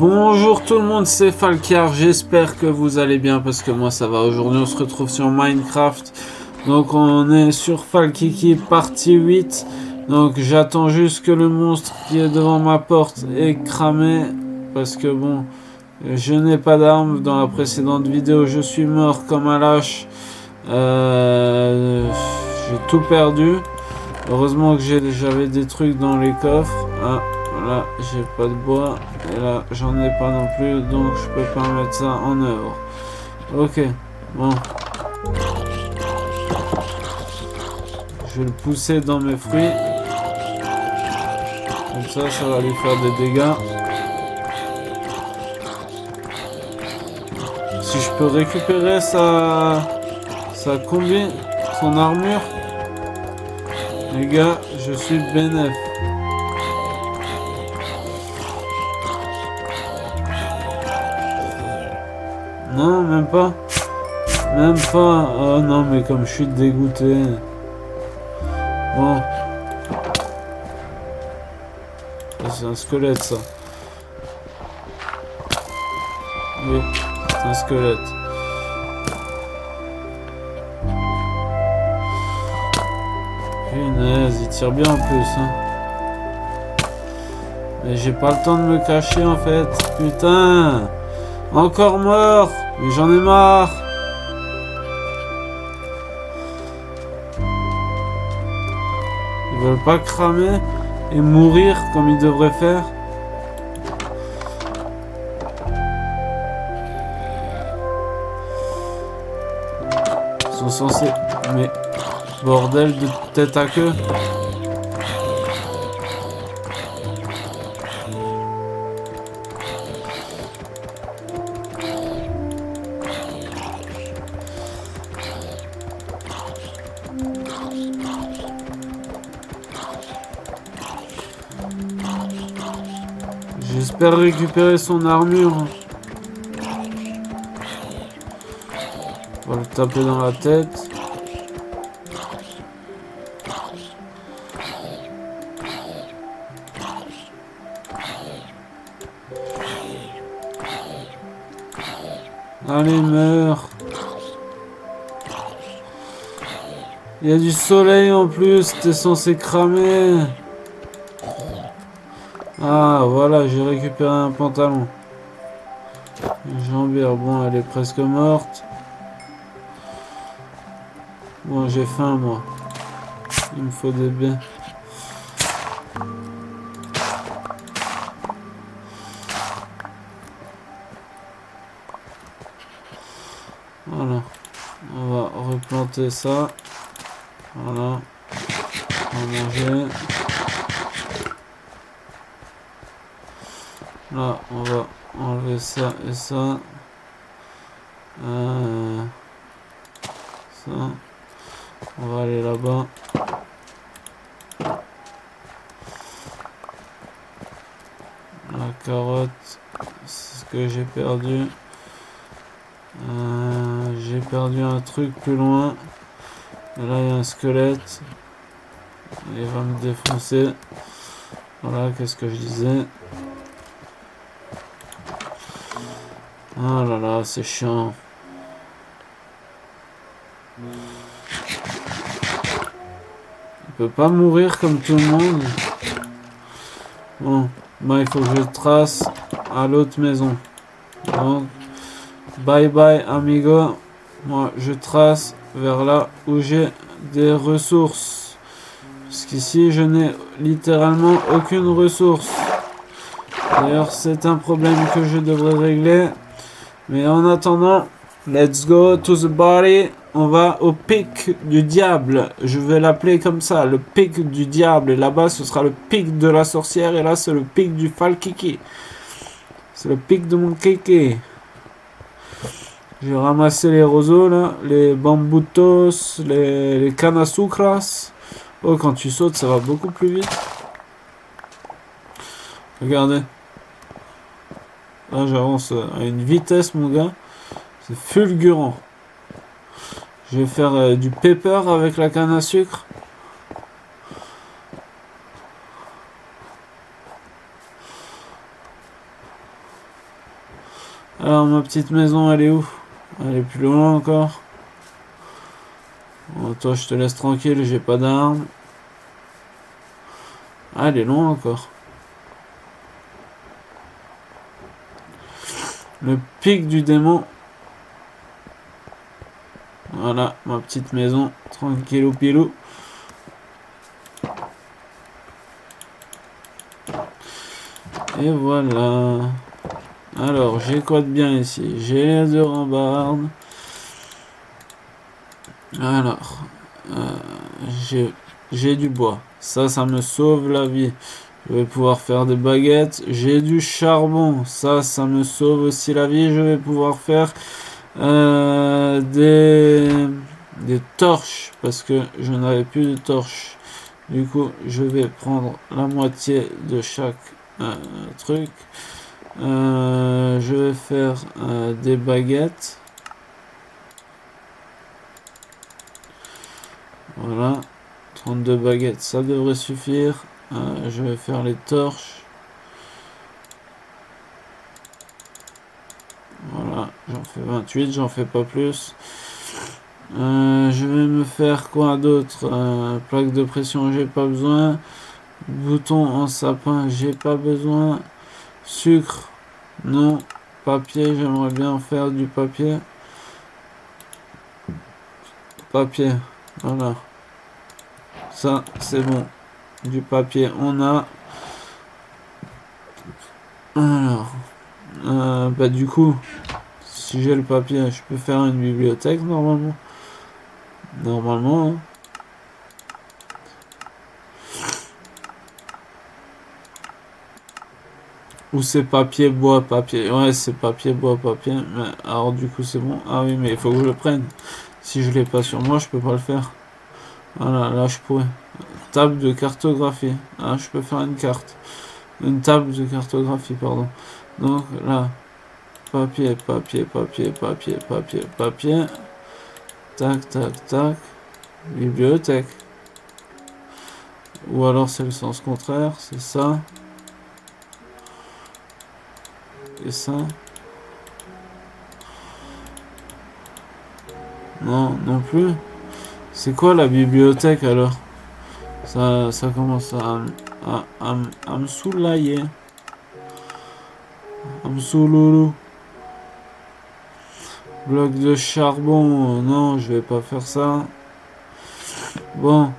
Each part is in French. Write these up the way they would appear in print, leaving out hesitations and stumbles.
Bonjour tout le monde, c'est Falcar, j'espère que vous allez bien parce que moi ça va. Aujourd'hui on se retrouve sur Minecraft, donc on est sur Falkiki partie 8. Donc j'attends juste que le monstre qui est devant ma porte est cramé parce que bon, je n'ai pas d'armes. Dans la précédente vidéo je suis mort comme un lâche. J'ai tout perdu. Heureusement que j'avais des trucs dans les coffres. Ah, là j'ai pas de bois. Et là j'en ai pas non plus. Donc je peux pas mettre ça en œuvre. Ok, bon. Je vais le pousser dans mes fruits. Comme ça va lui faire des dégâts. Si je peux récupérer sa combi, son armure. Les gars, je suis bénéf. Non, même pas. Même pas. Oh non, mais comme je suis dégoûté. Bon. C'est un squelette, ça. Oui, c'est un squelette. Punaise, il tire bien en plus. Hein. Mais j'ai pas le temps de me cacher en fait. Putain. Encore mort. Mais j'en ai marre. Ils veulent pas cramer et mourir comme ils devraient faire. Ils sont censés... Mais... Bordel de tête à queue. J'espère récupérer son armure. On va le taper dans la tête. Allez, meurs. Il y a du soleil en plus, t'es censé cramer. Ah, voilà, j'ai récupéré un pantalon. Jambière, bon, elle est presque morte. Bon, j'ai faim, moi. Il me faut des baies. Voilà. On va replanter ça. Voilà. On va manger. Là, on va enlever ça et ça. Ça. On va aller là-bas. La carotte, c'est ce que j'ai perdu. J'ai perdu un truc plus loin. Et là, il y a un squelette. Il va me défoncer. Voilà, qu'est-ce que je disais. Oh là là, c'est chiant. Il peut pas mourir comme tout le monde. Bon, bah, il faut que je trace à l'autre maison. Donc, bye bye amigo. Moi, je trace vers là où j'ai des ressources. Parce qu'ici, je n'ai littéralement aucune ressource. D'ailleurs, c'est un problème que je devrais régler. Mais en attendant, let's go to the body. On va au pic du diable. Je vais l'appeler comme ça, le pic du diable. Et là-bas, ce sera le pic de la sorcière. Et là, c'est le pic du Falkiki. C'est le pic de mon kéké. J'ai ramassé les roseaux, là. Les bambutos, les cannes à sucras. Oh, quand tu sautes, ça va beaucoup plus vite. Regardez. Là, j'avance à une vitesse, mon gars. C'est fulgurant. Je vais faire du pepper avec la canne à sucre. Alors, ma petite maison, elle est où? Elle est plus loin encore. Bon, toi, je te laisse tranquille, j'ai pas d'armes. Ah, elle est loin encore. Le pic du démon. Voilà, ma petite maison. Tranquillou pilou. Et voilà. Alors, j'ai quoi de bien ici? J'ai les 2 rambardes. Alors, j'ai du bois. Ça me sauve la vie. Je vais pouvoir faire des baguettes. J'ai du charbon. Ça me sauve aussi la vie. Je vais pouvoir faire des torches. Parce que je n'avais plus de torches. Du coup, je vais prendre la moitié de chaque truc. Je vais faire des baguettes. Voilà. 32 baguettes, ça devrait suffire. Je vais faire les torches. Voilà, j'en fais 28, j'en fais pas plus. Je vais me faire quoi d'autre? Plaque de pression, j'ai pas besoin. Bouton en sapin, j'ai pas besoin. Sucre, non. Papier, j'aimerais bien faire du papier. Papier, voilà. Ça, c'est bon. Du papier, on a. Alors, bah du coup, si j'ai le papier, je peux faire une bibliothèque normalement. Normalement, hein. Ou c'est papier, bois, papier. Ouais, c'est papier, bois, papier. Mais alors du coup, c'est bon. Ah oui, mais il faut que je le prenne. Si je l'ai pas sur moi, je peux pas le faire. Voilà, là, je pourrais. Table de cartographie. Ah, je peux faire une carte. Une table de cartographie, pardon. Donc là, papier, papier, papier, papier, papier, papier. Tac, tac, tac. Bibliothèque. Ou alors c'est le sens contraire, c'est ça. Et ça. Non, non plus. C'est quoi la bibliothèque alors? Ça commence à me soulailler. À me souloulou. Bloc de charbon. Non, je vais pas faire ça. Bon.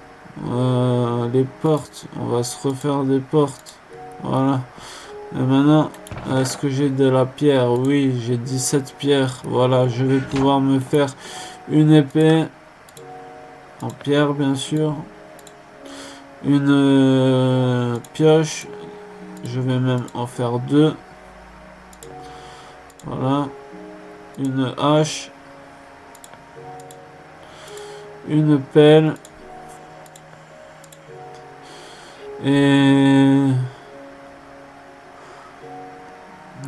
Les portes. On va se refaire des portes. Voilà. Et maintenant, est-ce que j'ai de la pierre? Oui, j'ai 17 pierres. Voilà, je vais pouvoir me faire une épée. En pierre, bien sûr. Une pioche. Je vais même en faire 2. Voilà. Une hache. Une pelle. Et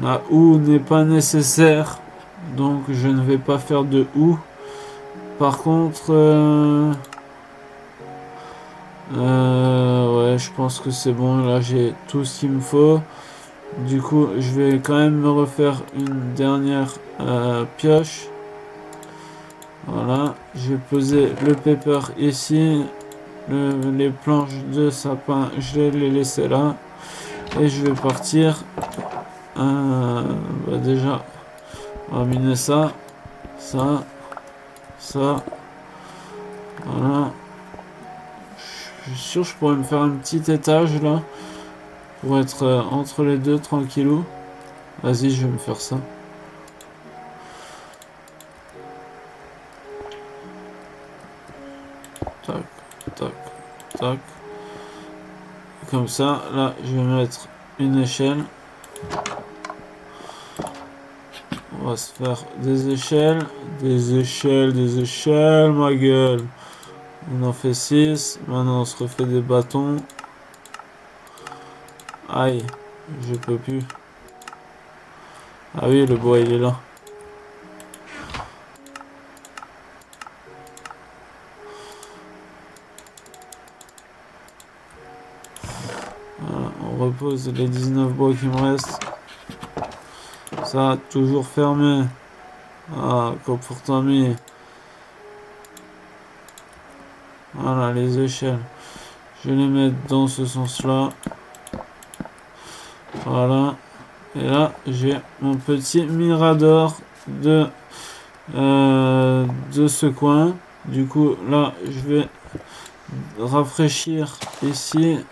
la houe n'est pas nécessaire. Donc je ne vais pas faire de houe. Par contre... ouais, je pense que c'est bon. Là, j'ai tout ce qu'il me faut. Du coup, je vais quand même me refaire une dernière pioche. Voilà. Je vais poser le paper ici. Les planches de sapin, je vais les laisser là. Et je vais partir. Bah déjà, on va miner ça. Ça. Ça. Voilà. Je suis sûr que je pourrais me faire un petit étage là. Pour être entre les deux tranquillou. Vas-y, je vais me faire ça. Tac, tac, tac. Comme ça, là, je vais mettre une échelle. On va se faire des échelles. Des échelles, des échelles, ma gueule. On en fait 6. Maintenant, on se refait des bâtons. Aïe, je peux plus. Ah oui, le bois, il est là. Voilà, on repose les 19 bois qui me restent. Ça, toujours fermé. Ah, comportement. Voilà, les échelles. Je vais les mettre dans ce sens-là. Voilà. Et là, j'ai mon petit mirador de ce coin. Du coup, là, je vais rafraîchir ici.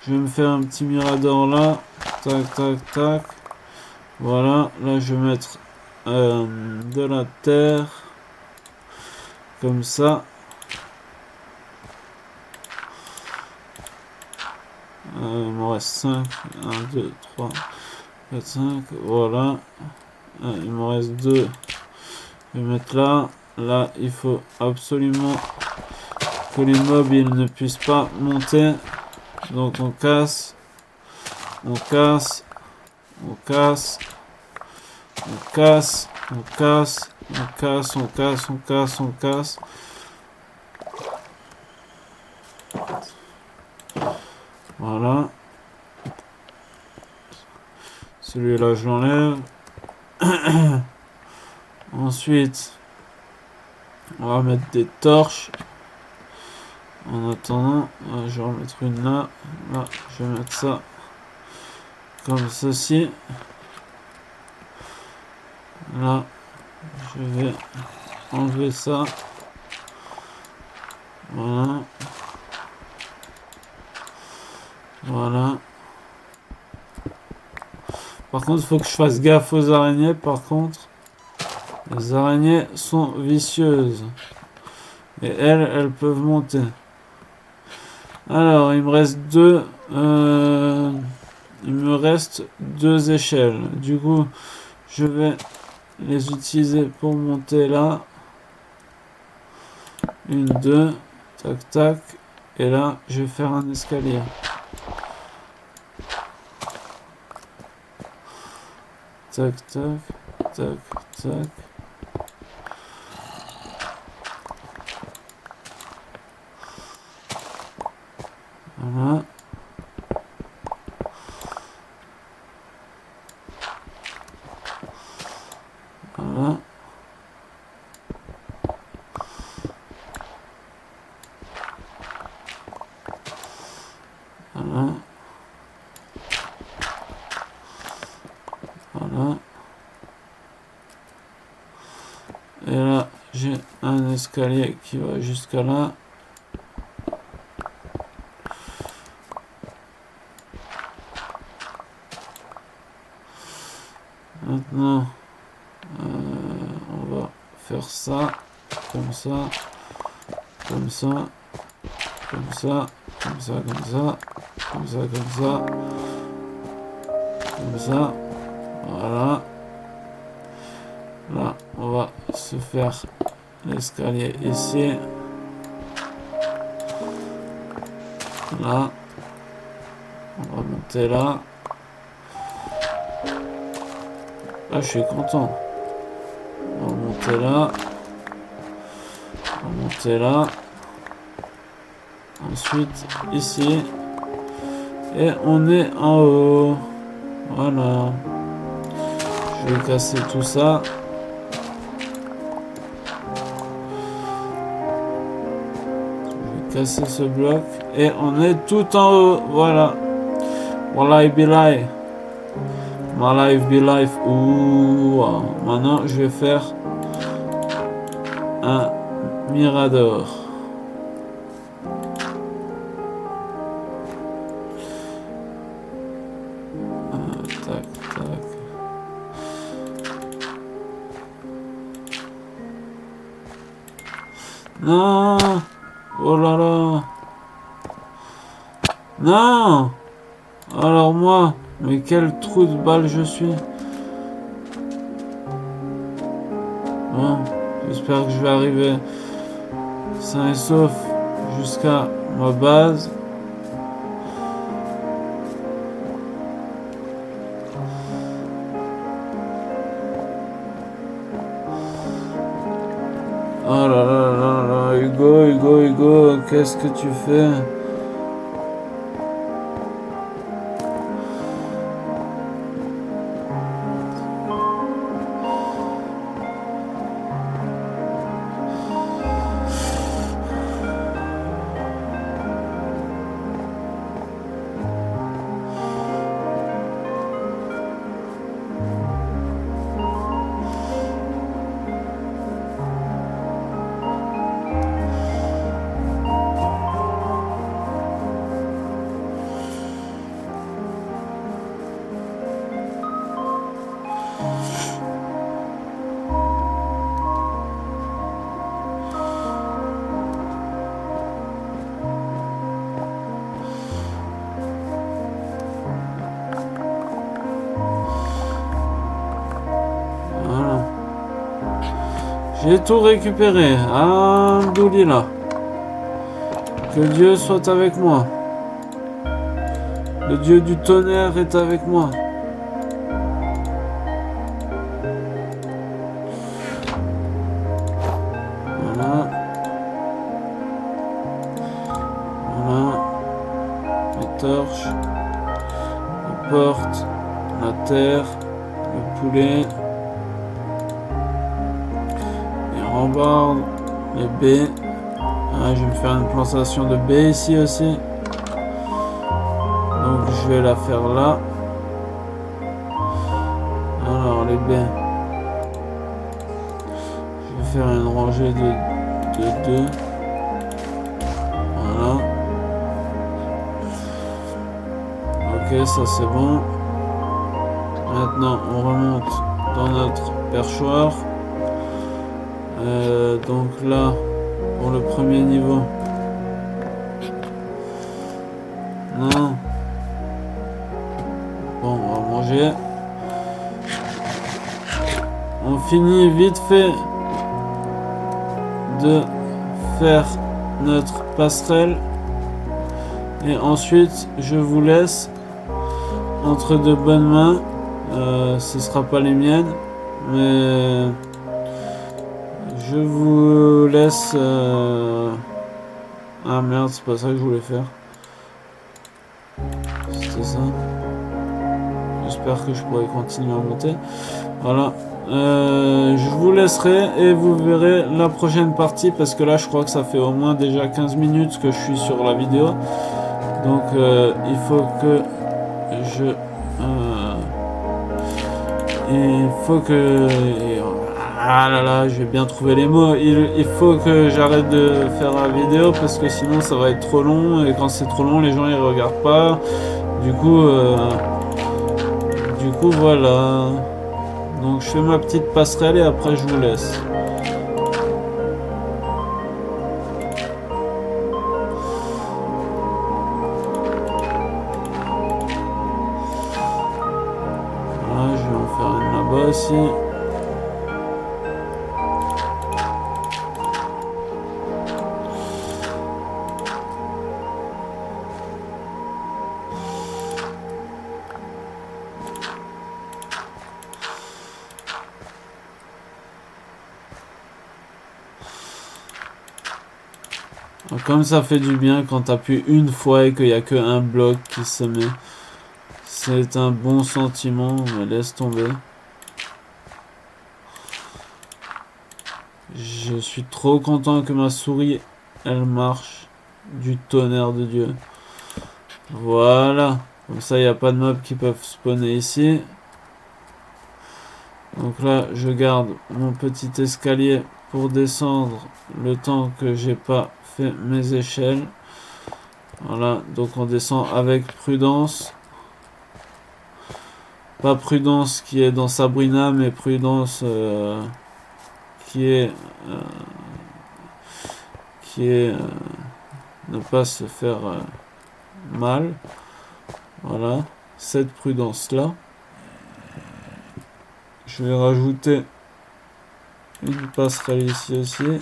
Je vais me faire un petit mirador là. Tac, tac, tac. Voilà. Là, je vais mettre de la terre. Comme ça. Il me reste 5. 1, 2, 3, 4, 5. Voilà. Il me reste 2. Je vais mettre là. Là, il faut absolument que les mobs ils ne puissent pas monter. Donc on casse. On casse. On casse. On casse. On casse. On casse. On casse. On casse. On casse. Voilà. Celui-là, je l'enlève. Ensuite, on va mettre des torches. En attendant, je vais en mettre une là. Là, je vais mettre ça comme ceci. Là, je vais enlever ça. Voilà. Voilà. Par contre, il faut que je fasse gaffe aux araignées. Par contre, les araignées sont vicieuses. Et elles peuvent monter. Alors, il me reste deux échelles. Du coup, je vais les utiliser pour monter là. 1, 2. Tac, tac. Et là, je vais faire un escalier. Tac, tac, tac, tac. Voilà. Voilà. Voilà. Voilà. Et là, j'ai un escalier qui va jusqu'à là. Maintenant, on va faire ça, comme ça, comme ça, comme ça, comme ça, comme ça, comme ça, comme ça, comme ça. Voilà. Là, on va se faire l'escalier ici. Là. On va monter là. Là, je suis content. On va monter là. On va monter là. Ensuite, ici. Et on est en haut. Voilà. Je vais casser tout ça. Casser ce bloc et on est tout en haut. Voilà. Wallahi billahi. My life be life. Ouh. Maintenant je vais faire un mirador. Tac tac. Non. Oh là là. Non. Alors moi, mais quel trou de balle je suis. Bon, j'espère que je vais arriver sain et sauf jusqu'à ma base. Oh là là là là, Hugo, qu'est-ce que tu fais? J'ai tout récupéré. Alhamdoulilah. Que Dieu soit avec moi. Le Dieu du tonnerre est avec moi. Voilà. Voilà. Les torches. La porte. La terre. Le poulet. Les rambardes. Les baies. Ah, je vais me faire une plantation de baies ici aussi. Donc je vais la faire là. Alors les baies. Je vais faire une rangée de 2. Voilà. Ok, ça c'est bon. Maintenant on remonte dans notre perchoir. Donc là, pour le premier niveau. Non. Bon, on va manger. On finit vite fait de faire notre passerelle. Et ensuite, je vous laisse entre de bonnes mains. Ce sera pas les miennes. Mais je vous laisse... Ah merde, c'est pas ça que je voulais faire. C'était ça. J'espère que je pourrai continuer à monter. Voilà. Je vous laisserai et vous verrez la prochaine partie parce que là je crois que ça fait au moins déjà 15 minutes que je suis sur la vidéo. Donc il faut que je... il faut que... Ah là là, je vais bien trouver les mots. Il faut que j'arrête de faire la vidéo parce que sinon ça va être trop long. Et quand c'est trop long, les gens ils regardent pas. Du coup voilà. Donc je fais ma petite passerelle et après je vous laisse. Voilà, je vais en faire une là-bas aussi. Comme ça fait du bien quand t'appuies une fois et qu'il n'y a qu'un bloc qui se met. C'est un bon sentiment, mais laisse tomber. Je suis trop content que ma souris, elle marche. Du tonnerre de Dieu. Voilà. Comme ça, il n'y a pas de mobs qui peuvent spawner ici. Donc là, je garde mon petit escalier pour descendre le temps que j'ai pas fait mes échelles. Voilà, donc on descend avec prudence. Pas prudence qui est dans Sabrina, mais prudence qui est ne pas se faire mal. Voilà, cette prudence là. Je vais rajouter une passerelle ici aussi.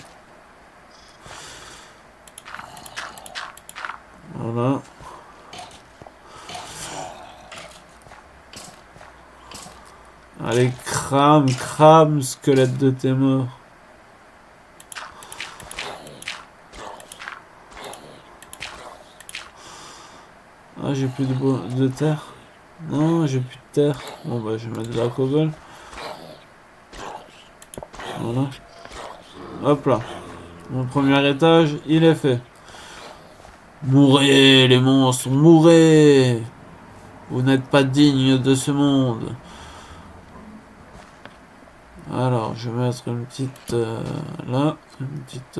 Voilà. Allez, crame, squelette de tes morts. Ah, j'ai plus de terre. Non, j'ai plus de terre. Bon, bah, je vais mettre de la cobble. Voilà. Hop là. Mon premier étage, il est fait. Mourez, les monstres, mourez! Vous n'êtes pas dignes de ce monde. Alors, je vais mettre une petite... là. Une petite...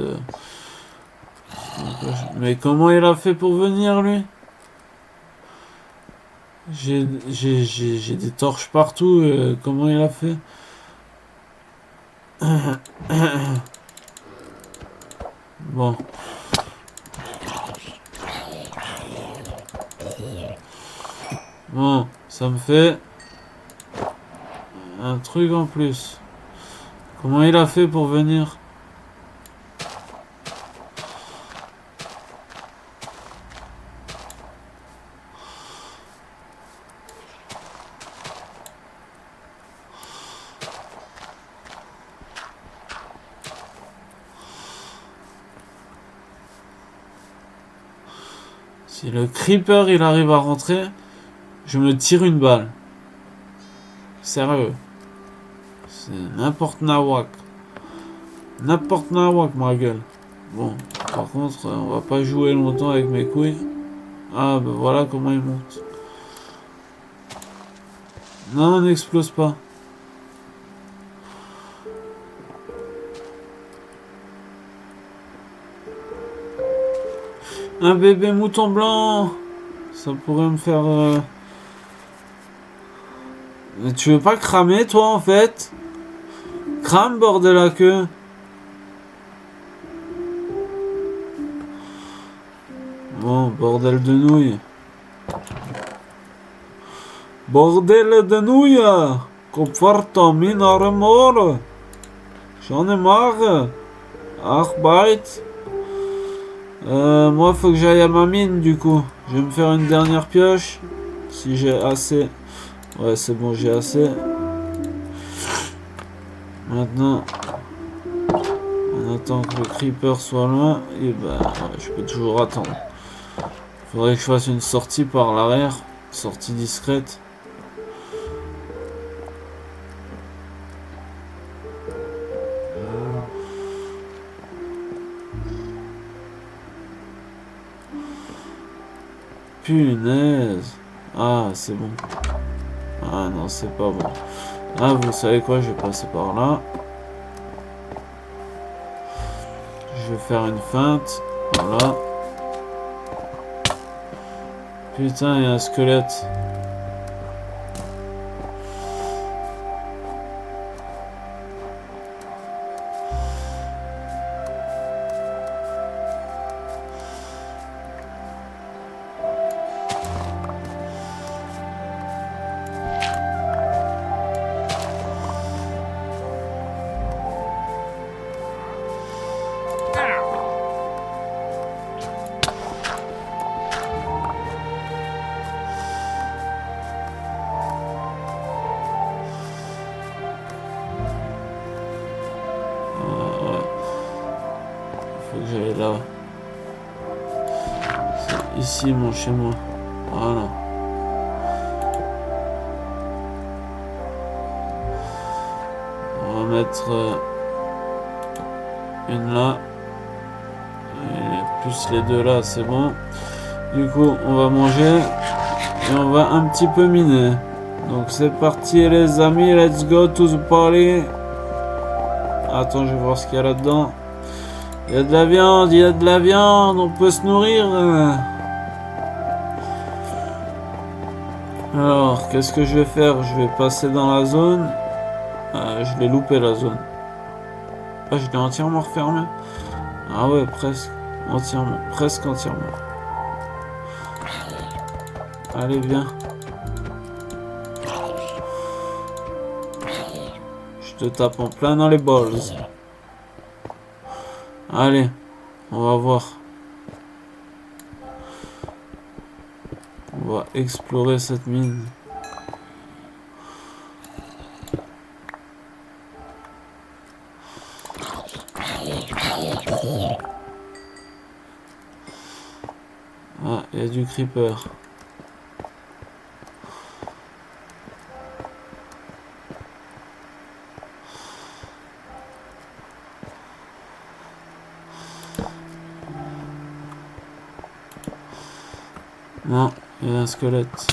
Mais comment il a fait pour venir, lui? J'ai des torches partout. Comment il a fait? Bon. Bon, ça me fait un truc en plus. Comment il a fait pour venir? Si le creeper il arrive à rentrer, je me tire une balle. Sérieux. C'est n'importe nawak. N'importe nawak, ma gueule. Bon, par contre, on va pas jouer longtemps avec mes couilles. Ah, ben voilà comment il monte. Non, n'explose pas. Un bébé mouton blanc. Ça pourrait me faire... Mais tu veux pas cramer, toi, en fait? Crame, bordel à queue. Bon, bordel de nouilles. Bordel de nouilles. Conforto minore mort. J'en ai marre. Arbeit. Moi, faut que j'aille à ma mine, du coup. Je vais me faire une dernière pioche. Si j'ai assez. Ouais, c'est bon, j'ai assez. Maintenant, on attend que le creeper soit loin. Et bah, ouais, je peux toujours attendre. Faudrait que je fasse une sortie par l'arrière. Sortie discrète. Punaise. Ah, c'est bon. Ah non, c'est pas bon. Ah, vous savez quoi, je vais passer par là. Je vais faire une feinte. Voilà. Putain, il y a un squelette. Faut que j'aille là. C'est ici mon chez moi. Voilà. On va mettre une là. Et plus les deux là, c'est bon. Du coup, on va manger. Et on va un petit peu miner. Donc c'est parti les amis, let's go to the party. Attends, je vais voir ce qu'il y a là-dedans. Il y a de la viande, il y a de la viande, on peut se nourrir. Alors, qu'est-ce que je vais faire? Je vais passer dans la zone. Je l'ai loupé la zone. Ah, je l'ai entièrement refermé. Ah ouais, presque entièrement. Presque entièrement. Allez, viens. Je te tape en plein dans les balls. Allez, on va voir. On va explorer cette mine. Ah, il y a du creeper. Non, il y a un squelette.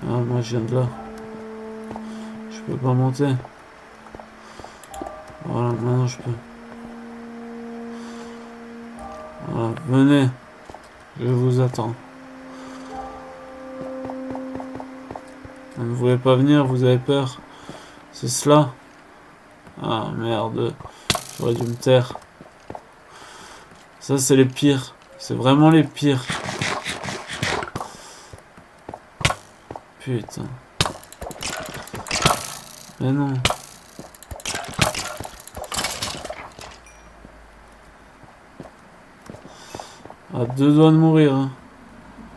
Ah, moi je viens de là. Je peux pas monter. Voilà, maintenant je peux. Voilà, venez. Je vous attends. Vous ne voulez pas venir, vous avez peur. C'est cela? Ah merde. J'aurais dû me taire. Ça c'est les pires. C'est vraiment les pires. putain. Mais non. À 2 doigts de mourir. Hein.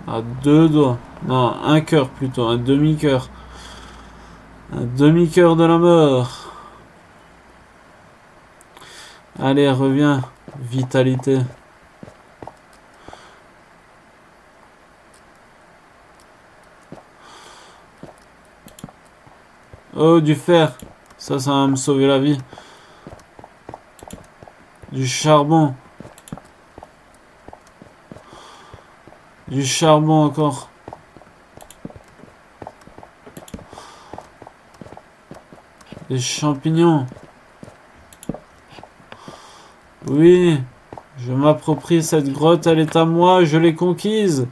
À 2 doigts. Non, un cœur plutôt. Un demi-cœur. Un demi-cœur de la mort. Allez, reviens. Vitalité. Oh, du fer. Ça va me sauver la vie. Du charbon. Du charbon encore. Des champignons. Oui. Je m'approprie cette grotte. Elle est à moi. Je l'ai conquise.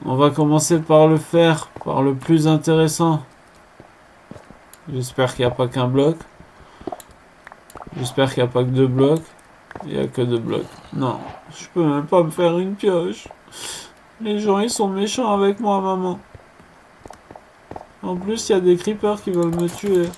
On va commencer par le faire. Par le plus intéressant. J'espère qu'il n'y a pas qu'un bloc. J'espère qu'il n'y a pas que 2 blocs. Il n'y a que 2 blocs. Non. Je peux même pas me faire une pioche. Les gens, ils sont méchants avec moi, maman. En plus, il y a des creepers qui veulent me tuer.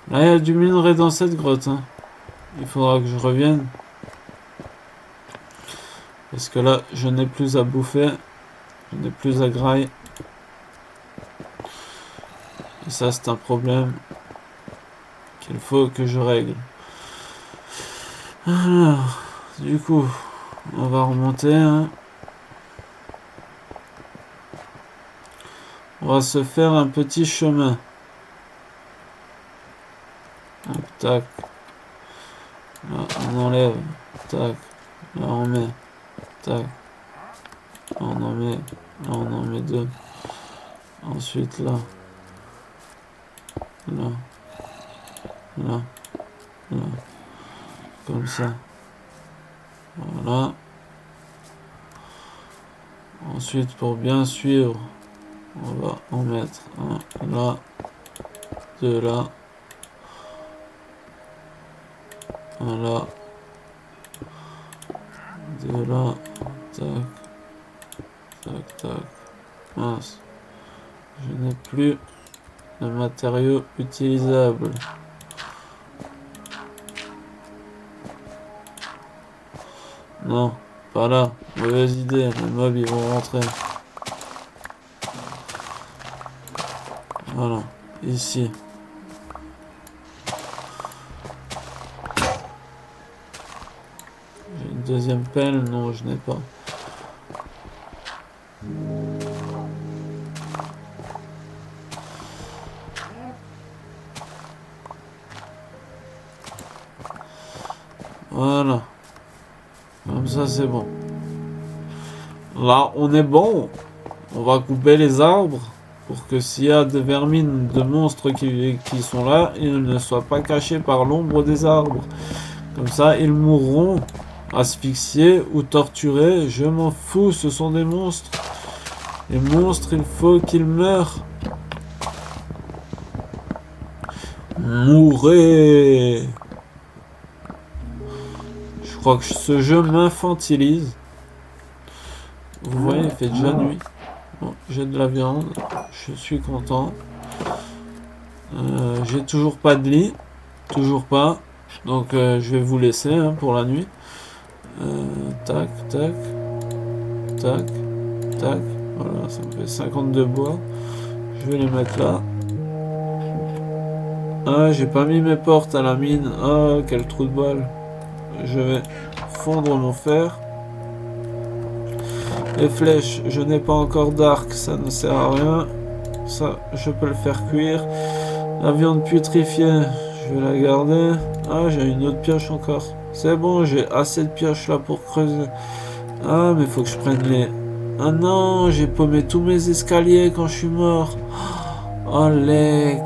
Là, il y a du minerai dans cette grotte. Hein. Il faudra que je revienne. Parce que là, je n'ai plus à bouffer. Je n'ai plus à grailler. Et ça, c'est un problème qu'il faut que je règle. Alors, du coup, on va remonter. Hein. On va se faire un petit chemin. Donc, tac. Là, on enlève. Tac. Là, on met. Tac. Là, on en met. Là, on en met 2. Ensuite, là. Là. Là. Là. Comme ça. Voilà. Ensuite, pour bien suivre, on va en mettre un là. 2 là. Un là. 2 là. Tac. Tac, tac. Mince. Je n'ai plus de matériaux utilisables. Non, pas là. Mauvaise idée. Les mobs, ils vont rentrer. Voilà. Ici. J'ai une deuxième pelle. Non, je n'ai pas. Voilà. Comme ça, c'est bon. Là, on est bon. On va couper les arbres pour que s'il y a des vermines, de monstres qui sont là, ils ne soient pas cachés par l'ombre des arbres. Comme ça, ils mourront asphyxiés ou torturés. Je m'en fous, ce sont des monstres. Les monstres, il faut qu'ils meurent. Mourrez! Je crois que ce jeu m'infantilise. Vous voyez, il fait déjà nuit. Bon, j'ai de la viande. Je suis content. J'ai toujours pas de lit. Toujours pas. Donc je vais vous laisser hein, pour la nuit. Tac, tac. Tac, tac. Voilà, ça me fait 52 bois. Je vais les mettre là. Ah, j'ai pas mis mes portes à la mine. Ah, quel trou de balle. Je vais fondre mon fer. Les flèches, je n'ai pas encore d'arc, ça ne sert à rien. Ça, je peux le faire cuire. La viande putréfiée, je vais la garder. Ah, j'ai une autre pioche encore. C'est bon, j'ai assez de pioches là pour creuser. Ah, mais faut que je prenne les... Ah non, j'ai paumé tous mes escaliers quand je suis mort. Oh, lec.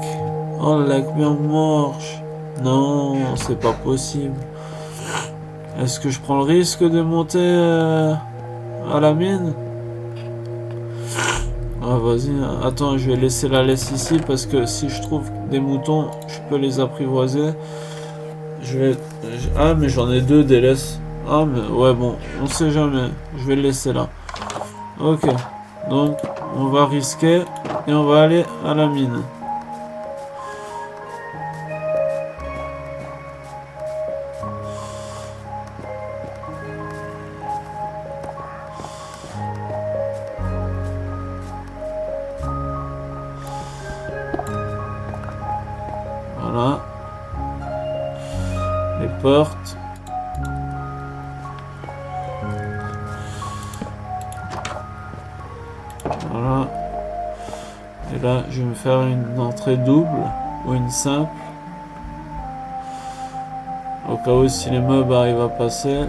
Oh, lec bien morche. Non, c'est pas possible. Est-ce que je prends le risque de monter à la mine? Ah, vas-y. Attends, je vais laisser la laisse ici parce que si je trouve des moutons, je peux les apprivoiser. Je vais... Ah, mais j'en ai deux des laisses. Ah, mais ouais, bon, on sait jamais. Je vais le laisser là. Ok. Donc, on va risquer et on va aller à la mine. Voilà. Les portes. Voilà. Et là, je vais me faire une entrée double ou une simple. Au cas où si les mobs arrivent à passer.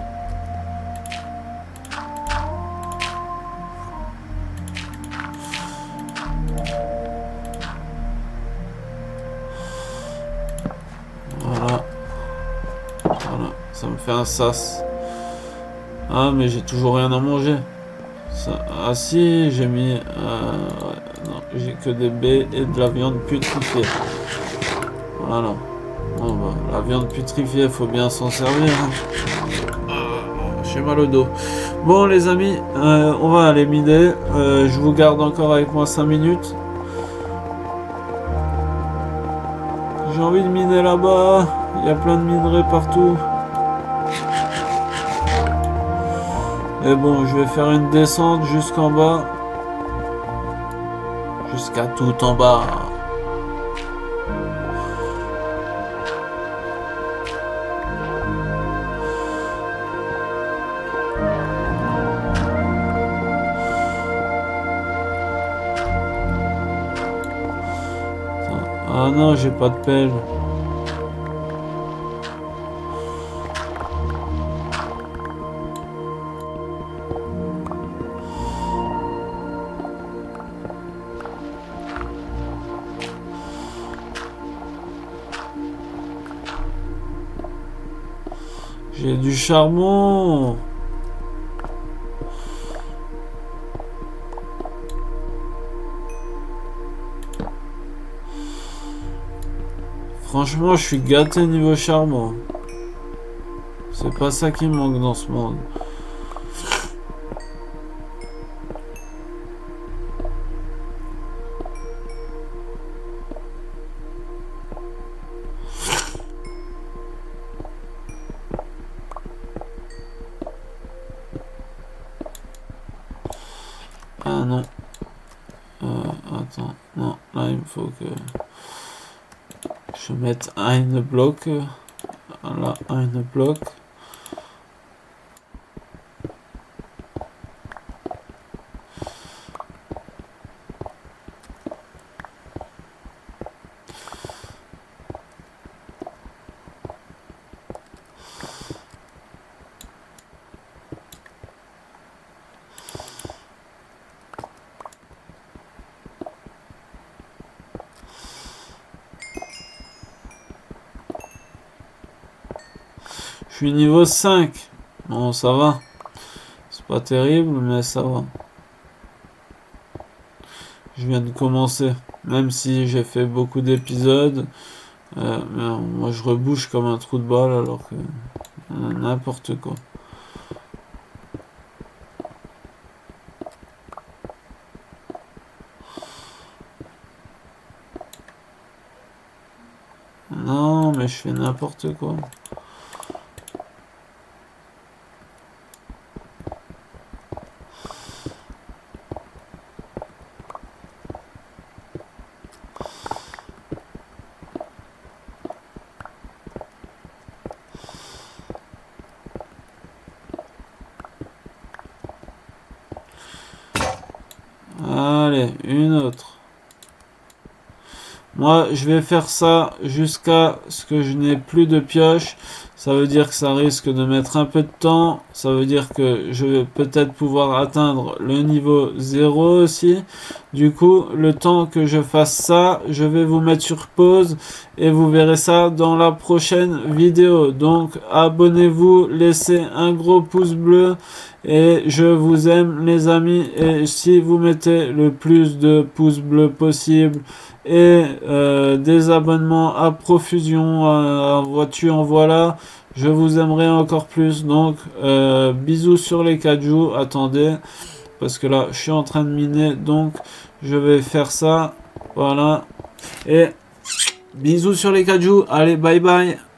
Voilà. Voilà. Ça me fait un sas. Ah, mais j'ai toujours rien à manger. Ça... Ah si, j'ai mis... Non, j'ai que des baies et de la viande putréfiée. Voilà. Bon, bah, la viande putréfiée, faut bien s'en servir. Hein. J'ai mal au dos. Bon les amis, on va aller miner. Je vous garde encore avec moi 5 minutes. J'ai envie de miner là-bas. Il y a plein de minerais partout. Et bon, je vais faire une descente jusqu'en bas. Jusqu'à tout en bas. Ah non, j'ai pas de pelle. J'ai du charbon. Franchement, je suis gâté niveau charbon. C'est pas ça qui me manque dans ce monde. Ah non. Attends. Non, là il me faut que je mette un bloc. Là, un bloc. Je suis niveau 5. Bon, ça va. C'est pas terrible, mais ça va. Je viens de commencer. Même si j'ai fait beaucoup d'épisodes. Mais moi, je rebouche comme un trou de balle alors que... n'importe quoi. Non, mais je fais n'importe quoi. Allez, une autre. Moi, je vais faire ça jusqu'à ce que je n'ai plus de pioche. Ça veut dire que ça risque de mettre un peu de temps. Ça veut dire que je vais peut-être pouvoir atteindre le niveau 0 aussi. Du coup, le temps que je fasse ça, je vais vous mettre sur pause et vous verrez ça dans la prochaine vidéo. Donc, abonnez-vous, laissez un gros pouce bleu et je vous aime les amis. Et si vous mettez le plus de pouces bleus possible et des abonnements à profusion, à voiture, voilà, je vous aimerai encore plus. Donc bisous sur les kaju. Attendez, parce que là je suis en train de miner, donc je vais faire ça, voilà, et bisous sur les kaju. Allez, bye bye.